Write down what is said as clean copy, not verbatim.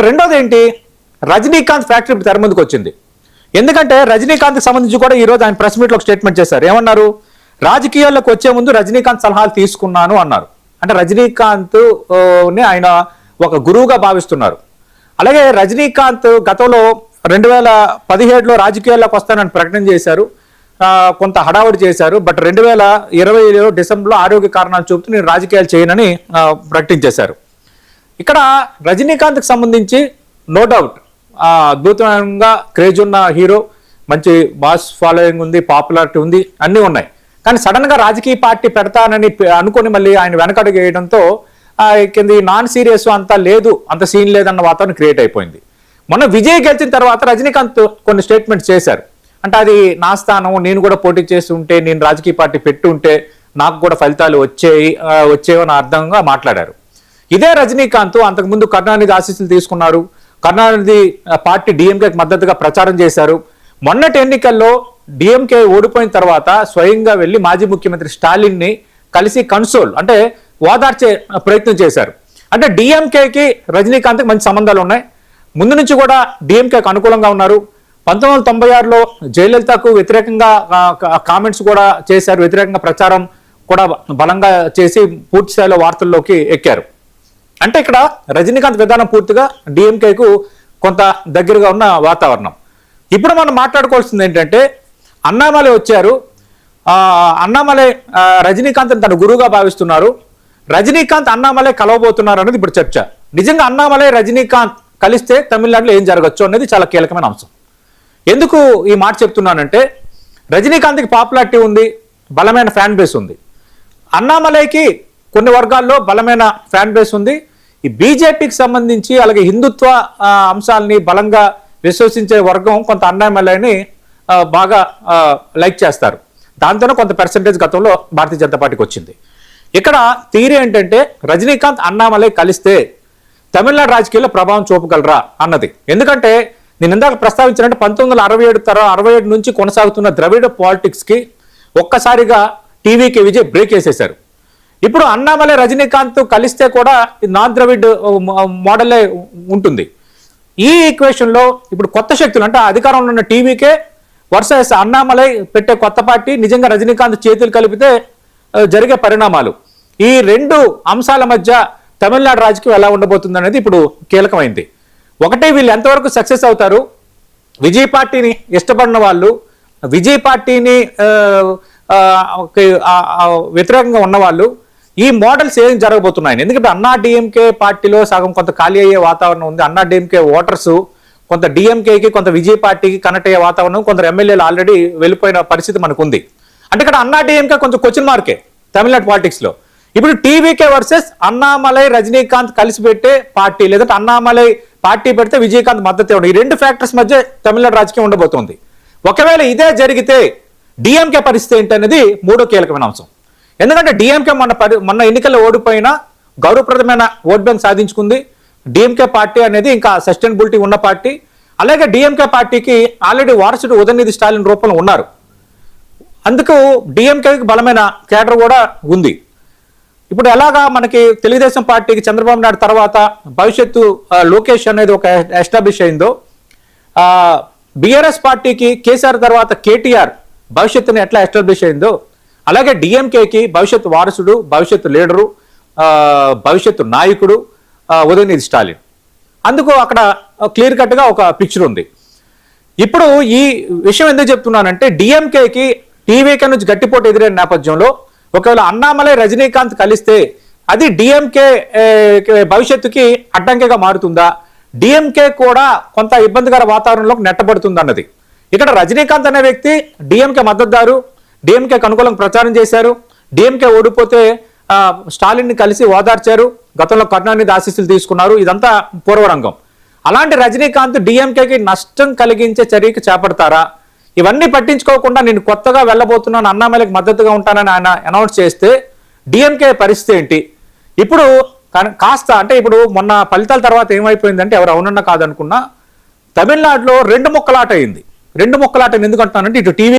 రెండోది ఏంటి, రజనీకాంత్ ఫ్యాక్టరీ తెర ముందుకు వచ్చింది. ఎందుకంటే రజనీకాంత్కి సంబంధించి కూడా ఈరోజు ఆయన ప్రెస్ మీట్లో ఒక స్టేట్మెంట్ చేశారు. ఏమన్నారు, రాజకీయాల్లోకి వచ్చే ముందు రజనీకాంత్ సలహాలు తీసుకున్నాను అన్నారు. అంటే రజనీకాంత్ ని ఆయన ఒక గురువుగా భావిస్తున్నారు. అలాగే రజనీకాంత్ గతంలో 2017లో రాజకీయాల్లోకి వస్తానని ప్రకటన చేశారు, కొంత హడావుడి చేశారు. బట్ 2020 డిసెంబర్లో ఆరోగ్య కారణాలు చూపుతూ నేను రాజకీయాలు చేయనని ప్రకటించేశారు. ఇక్కడ రజనీకాంత్కి సంబంధించి నో డౌట్ అద్భుతంగా క్రేజ్ ఉన్న హీరో, మంచి మాస్ ఫాలోయింగ్ ఉంది, పాపులారిటీ ఉంది, అన్నీ ఉన్నాయి. కానీ సడన్ గా రాజకీయ పార్టీ పెడతానని అనుకుని మళ్ళీ ఆయన వెనకడుగు వేయడంతో కింద నాన్ సీరియస్ అంతా లేదు, అంత సీన్ లేదన్న వాతావరణం క్రియేట్ అయిపోయింది. మొన్న విజయ్ గెలిచిన తర్వాత రజనీకాంత్ కొన్ని స్టేట్మెంట్స్ చేశారు. అంటే అది నా స్థానం, నేను కూడా పోటీ చేసి ఉంటే, నేను రాజకీయ పార్టీ పెట్టి ఉంటే నాకు కూడా ఫలితాలు వచ్చేవని అర్థంగా మాట్లాడారు. ఇదే రజనీకాంత్ అంతకుముందు కరుణానిధి ఆశీస్సులు తీసుకున్నారు. కరుణానిధి పార్టీ డిఎంకేకి మద్దతుగా ప్రచారం చేశారు. మొన్నటి ఎన్నికల్లో డిఎంకే ఓడిపోయిన తర్వాత స్వయంగా వెళ్లి మాజీ ముఖ్యమంత్రి స్టాలిన్ ని కలిసి కన్సోల్ అంటే ఓదార్చే ప్రయత్నం చేశారు. అంటే డిఎంకేకి రజనీకాంత్కి మంచి సంబంధాలు ఉన్నాయి. ముందు నుంచి కూడా డిఎంకేకి అనుకూలంగా ఉన్నారు. 1996లో జయలలితకు వ్యతిరేకంగా కామెంట్స్ కూడా చేశారు, వ్యతిరేకంగా ప్రచారం కూడా బలంగా చేసి పూర్తి స్థాయిలో వార్తల్లోకి ఎక్కారు. అంటే ఇక్కడ రజనీకాంత్ విధానం పూర్తిగా డిఎంకేకు కొంత దగ్గరగా ఉన్న వాతావరణం. ఇప్పుడు మనం మాట్లాడుకోవాల్సింది ఏంటంటే, అన్నామలై వచ్చారు, అన్నామలై రజనీకాంత్ తన గురువుగా భావిస్తున్నారు, రజనీకాంత్ అన్నామలై కలవబోతున్నారు అనేది ఇప్పుడు చర్చ. నిజంగా అన్నామలై రజనీకాంత్ కలిస్తే తమిళనాడులో ఏం జరగచ్చు అనేది చాలా కీలకమైన అంశం. ఎందుకు ఈ మాట చెప్తున్నానంటే, రజనీకాంత్కి పాపులారిటీ ఉంది, బలమైన ఫ్యాన్ బేస్ ఉంది. అన్నామలైకి కొన్ని వర్గాల్లో బలమైన ఫ్యాన్ బేస్ ఉంది. ఈ బీజేపీకి సంబంధించి అలాగే హిందుత్వ అంశాలని బలంగా విశ్వసించే వర్గం కొంత అన్నామలైని బాగా లైక్ చేస్తారు. దాంతోనే కొంత పర్సెంటేజ్ గతంలో భారతీయ జనతా పార్టీకి వచ్చింది. ఇక్కడ థియరీ ఏంటంటే, రజనీకాంత్ అన్నామలై కలిస్తే తమిళనాడు రాజకీయాల్లో ప్రభావం చూపగలరా అన్నది. ఎందుకంటే నేను ఇందాక ప్రస్తావించినట్టు 1967 నుంచి కొనసాగుతున్న ద్రవిడ పాలిటిక్స్ కి ఒక్కసారిగా టీవీకి విజయ్ బ్రేక్ వేసేశారు. ఇప్పుడు అన్నామలై రజనీకాంత్ కలిస్తే కూడా నాన్ ద్రవిడ్ మోడలే ఉంటుంది. ఈ ఈక్వేషన్ లో ఇప్పుడు కొత్త శక్తులు అంటే అధికారంలో ఉన్న టీవీకే వర్సెస్ అన్నామలై పెట్టే కొత్త పార్టీ, నిజంగా రజనీకాంత్ చేతులు కలిపితే జరిగే పరిణామాలు, ఈ రెండు అంశాల మధ్య తమిళనాడు రాజకీయం ఎలా ఉండబోతుంది అనేది ఇప్పుడు కీలకమైంది. ఒకటి, వీళ్ళు ఎంతవరకు సక్సెస్ అవుతారు. విజయ్ పార్టీని ఇష్టపడిన వాళ్ళు, విజయ్ పార్టీని వ్యతిరేకంగా ఉన్నవాళ్ళు ఈ మోడల్స్ ఏం జరగబోతున్నాయి. ఎందుకంటే అన్నా డిఎంకే పార్టీలో సగం కొంత ఖాళీ అయ్యే వాతావరణం ఉంది. అన్నా డిఎంకే ఓటర్స్ కొంత డిఎంకేకి కొంత విజయ్ పార్టీకి కనెక్ట్ అయ్యే వాతావరణం, కొందరు ఎమ్మెల్యేలు ఆల్రెడీ వెళ్ళిపోయిన పరిస్థితి మనకు ఉంది. అంటే ఇక్కడ అన్నా డిఎంకే కొంచెం క్వశ్చన్ మార్కే తమిళనాడు పాలిటిక్స్ లో. ఇప్పుడు టీవీకే వర్సెస్ అన్నామలై రజనీకాంత్ కలిసి పెట్టే పార్టీ, లేదంటే అన్నామలై పార్టీ పెడితే విజయకాంత్ మద్దతు ఇవ్వడం, ఈ రెండు ఫ్యాక్టర్స్ మధ్య తమిళనాడు రాజకీయం ఉండబోతోంది. ఒకవేళ ఇదే జరిగితే డిఎంకే పరిస్థితి ఏంటనేది మూడో కీలకమైన అంశం. ఎందుకంటే డిఎంకే మొన్న ఎన్నికల్లో ఓడిపోయినా గౌరవప్రదమైన ఓట్ బ్యాంక్ సాధించుకుంది. డిఎంకే పార్టీ అనేది ఇంకా సస్టైనబిలిటీ ఉన్న పార్టీ. అలాగే డిఎంకే పార్టీకి ఆల్రెడీ వారసుడు ఉదయనిధి స్టాలిన్ రూపంలో ఉన్నారు. అందుకు డిఎంకేకి బలమైన కేడర్ కూడా ఉంది. ఇప్పుడు ఎలాగా మనకి తెలుగుదేశం పార్టీకి చంద్రబాబు నాయుడు తర్వాత భవిష్యత్తు లోకేష్ అనేది ఒక ఎస్టాబ్లిష్ అయిందో, బీఆర్ఎస్ పార్టీకి కేసీఆర్ తర్వాత కేటీఆర్ భవిష్యత్తుని ఎట్లా ఎస్టాబ్లిష్ అయిందో, అలాగే డిఎంకేకి భవిష్యత్తు వారసుడు, భవిష్యత్తు లీడరు, భవిష్యత్తు నాయకుడు ఉదయనిధి స్టాలిన్. అందుకు అక్కడ క్లియర్ కట్గా ఒక పిక్చర్ ఉంది. ఇప్పుడు ఈ విషయం ఎందుకు చెప్తున్నానంటే, డిఎంకేకి టీవీకే నుంచి గట్టిపోటు ఎదురైన నేపథ్యంలో ఒకవేళ అన్నామలై రజనీకాంత్ కలిస్తే అది డిఎంకే భవిష్యత్తుకి అడ్డంకిగా మారుతుందా, డిఎంకే కూడా కొంత ఇబ్బందికర వాతావరణంలోకి నెట్టబడుతుంది అన్నది. ఇక్కడ రజనీకాంత్ అనే వ్యక్తి డిఎంకే మద్దతుదారు, డిఎంకేకి అనుకూలంగా ప్రచారం చేశారు. డిఎంకే ఓడిపోతే స్టాలిన్ ని కలిసి ఓదార్చారు, గతంలో కరుణానిధి ఆశీస్సులు తీసుకున్నారు. ఇదంతా పూర్వరంగం. అలాంటి రజనీకాంత్ డిఎంకేకి నష్టం కలిగించే చర్యకి చేపడతారా? ఇవన్నీ పట్టించుకోకుండా నేను కొత్తగా వెళ్ళబోతున్నాను, అన్నామలైకి మద్దతుగా ఉంటానని ఆయన అనౌన్స్ చేస్తే డిఎంకే పరిస్థితి ఏంటి? ఇప్పుడు కాస్త అంటే ఇప్పుడు మొన్న ఫలితాల తర్వాత ఏమైపోయిందంటే, ఎవరు అవునన్నా కాదనుకున్నా తమిళనాడులో రెండు ముక్కలాట అయింది. రెండు ముక్కలాట ఎందుకంటున్నానంటే, ఇటు టీవీ